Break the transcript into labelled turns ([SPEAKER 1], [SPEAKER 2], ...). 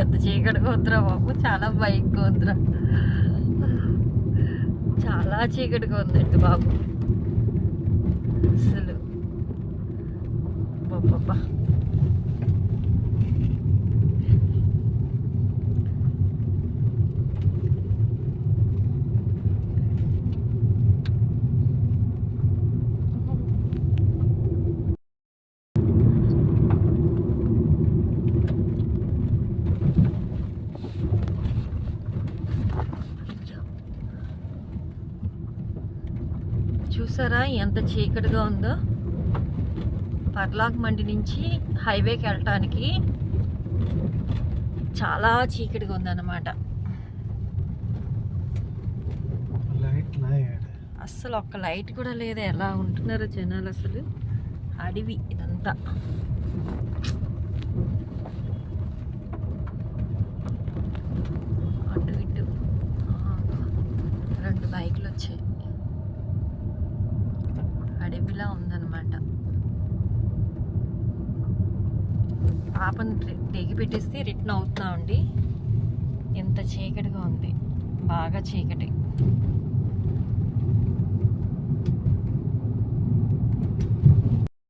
[SPEAKER 1] ఎంత చీకటిగా వద్దురా బాబు, చాలా బైక్ వద్దురా, చాలా చీకటిగా ఉందండి బాబు అసలు. బాబా చూసారా ఎంత చీకటిగా ఉందో. పర్లాక్ మండి నుంచి హైవేకి వెళ్ళటానికి చాలా చీకటిగా ఉందన్నమాట. అస్సలు ఒక్క లైట్ కూడా లేదు. ఎలా ఉంటున్నారో జనాలు అసలు. అడవి ఇదంతా. అటు ఇటు 2 బైకులు వచ్చాయి. అడవిలా ఉందన్నమాట. పాపను తెగి పెట్టేస్తే రిటర్న్ అవుతున్నామండి. ఎంత చీకటిగా ఉంది, బాగా చీకటి.